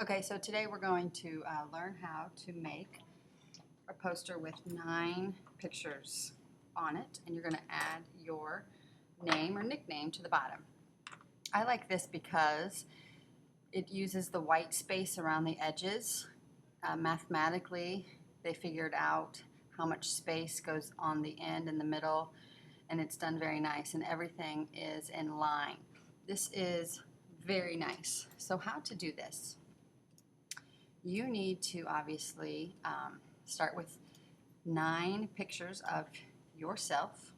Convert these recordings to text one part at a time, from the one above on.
Okay, so today we're going to learn how to make a poster with 9 pictures on it, and you're going to add your name or nickname to the bottom. I like this because it uses the white space around the edges. Mathematically, they figured out how much space goes on the end and the middle, and it's done very nice, and everything is in line. This is very nice. So how to do this? You need to obviously start with 9 pictures of yourself,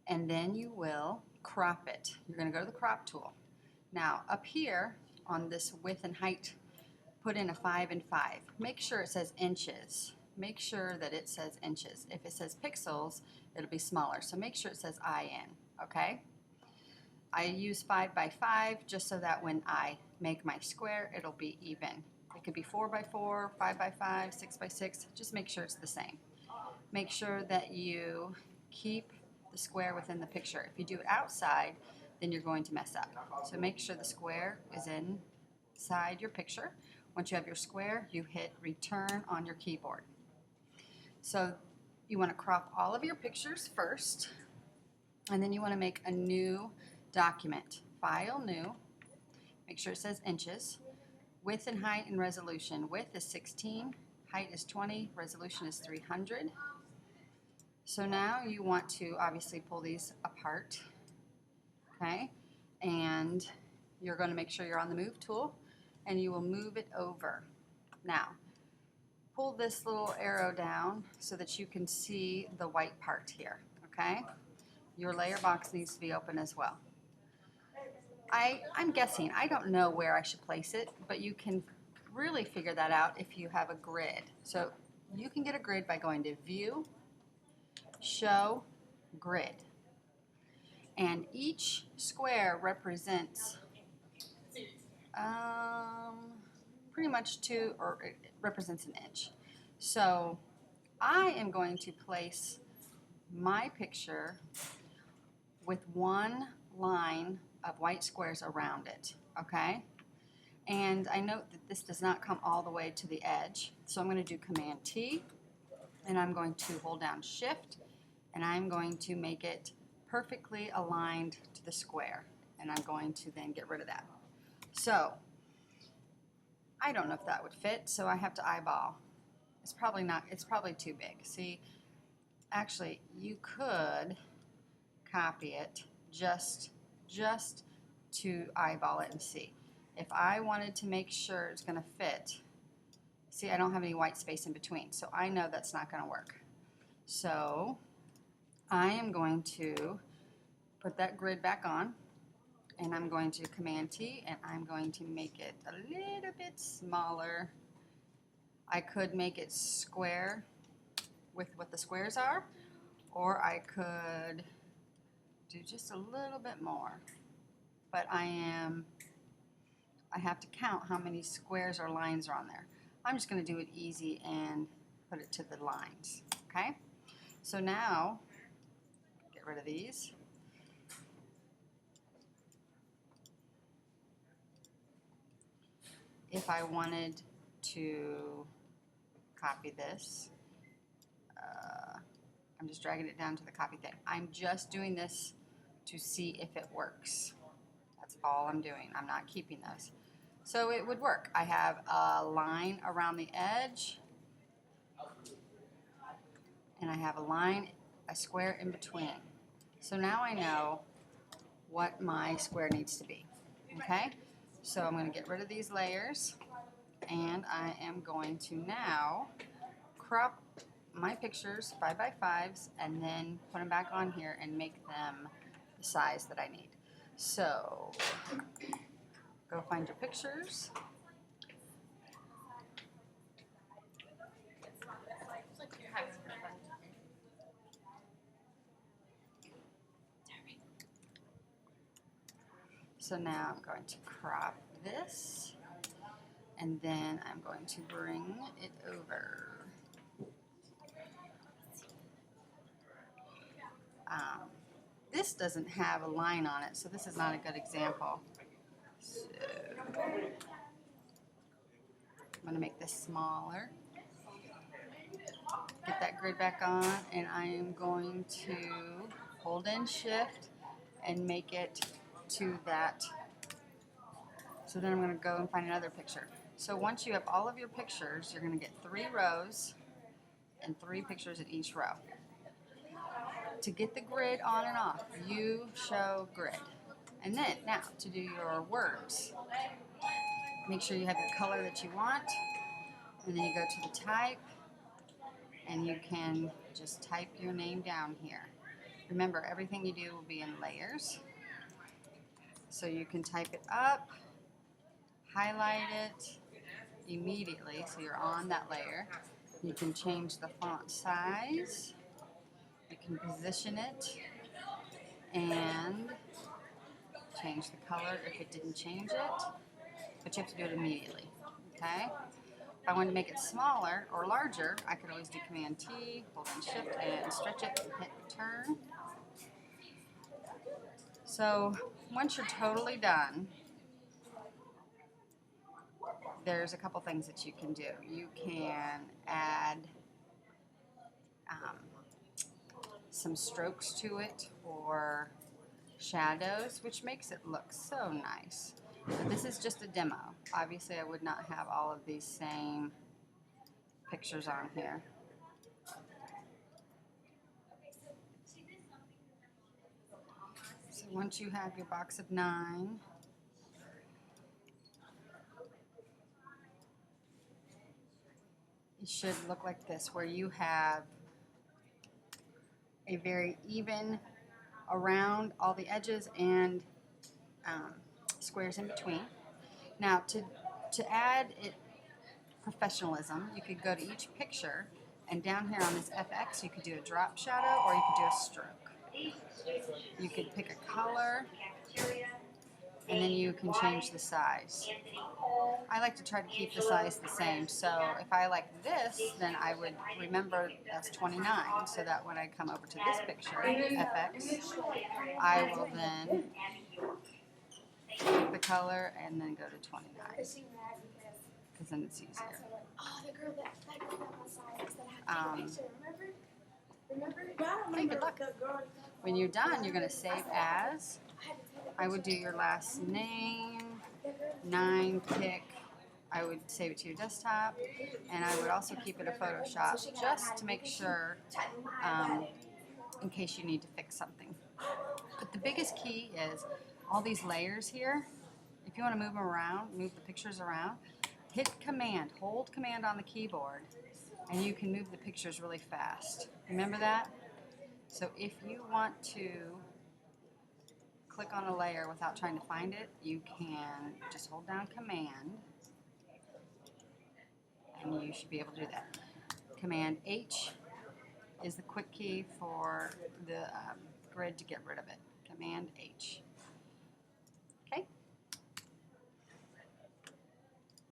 and then you will crop it. You're going to go to the crop tool. Now up here on this width and height, put in a 5 and 5. Make sure it says inches. Make sure that it says inches. If it says pixels, it'll be smaller. So make sure it says IN, okay? I use 5 by 5 just so that when I make my square, it'll be even. It could be 4 by 4, 5 by 5, 6 by 6. Just make sure it's the same. Make sure that you keep the square within the picture. If you do it outside, then you're going to mess up. So make sure the square is inside your picture. Once you have your square, you hit return on your keyboard. So you want to crop all of your pictures first, and then you want to make a new document. File, new. Make sure it says inches. Width and height and resolution. Width is 16, height is 20, resolution is 300. So now you want to obviously pull these apart, okay? And you're going to make sure you're on the move tool, and you will move it over. Now, pull this little arrow down so that you can see the white part here, okay? Your layer box needs to be open as well. I'm guessing, I don't know where I should place it, but you can really figure that out if you have a grid. So you can get a grid by going to View, Show, Grid. And each square represents pretty much it represents an inch. So I am going to place my picture with one line of white squares around it, okay? And I note that this does not come all the way to the edge, so I'm going to do Command T, and I'm going to hold down Shift, and I'm going to make it perfectly aligned to the square, and I'm going to then get rid of that. So I don't know if that would fit, so I have to eyeball. It's probably too big. See, actually, you could copy it just to eyeball it and see. If I wanted to make sure it's going to fit, see, I don't have any white space in between, so I know that's not going to work. So I am going to put that grid back on, and I'm going to Command T, and I'm going to make it a little bit smaller. I could make it square with what the squares are, or I could do just a little bit more. But I have to count how many squares or lines are on there. I'm just going to do it easy and put it to the lines, okay? So now, get rid of these. If I wanted to copy this, I'm just dragging it down to the copy thing. I'm just doing this to see if it works. That's all I'm doing. I'm not keeping those. So it would work. I have a line around the edge, and I have a square in between. So now I know what my square needs to be, okay? So I'm going to get rid of these layers, and I am going to now crop my pictures 5 by 5s and then put them back on here and make them the size that I need. So go find your pictures. So now I'm going to crop this, and then I'm going to bring it over. This doesn't have a line on it, so this is not a good example. So going to make this smaller. Get that grid back on, and I am going to hold in shift and make it to that. So then I'm going to go and find another picture. So once you have all of your pictures, you're going to get 3 rows and 3 pictures in each row. To get the grid on and off, you show grid. And then, now, to do your words, make sure you have your color that you want, and then you go to the type, and you can just type your name down here. Remember, everything you do will be in layers. So you can type it up, highlight it immediately, so you're on that layer. You can change the font size, you can position it, and change the color if it didn't change it, but you have to do it immediately, okay? If I wanted to make it smaller or larger, I could always do Command T, hold on Shift, and stretch it and hit return. So once you're totally done, there's a couple things that you can do. You can add some strokes to it or shadows, which makes it look so nice. But this is just a demo. Obviously, I would not have all of these same pictures on here. So once you have your box of 9, it should look like this, where you have a very even around all the edges and squares in between. Now, to add it professionalism, you could go to each picture, and down here on this FX, you could do a drop shadow or you could do a stroke. You could pick a color, and then you can change the size. I like to try to keep the size the same, so if I like this, then I would remember that's 29, so that when I come over to this picture, FX, I will then pick the color and then go to 29, because then it's easier. Okay, good luck. When you're done, you're going to save as. I would do your last name, 9 pick. I would save it to your desktop, and I would also keep it a Photoshop just to make sure in case you need to fix something. But the biggest key is all these layers here. If you want to move them around, move the pictures around, hit Command, hold Command on the keyboard, and you can move the pictures really fast. Remember that? So if you want to click on a layer without trying to find it, you can just hold down Command, and you should be able to do that. Command H is the quick key for the grid to get rid of it. Command H.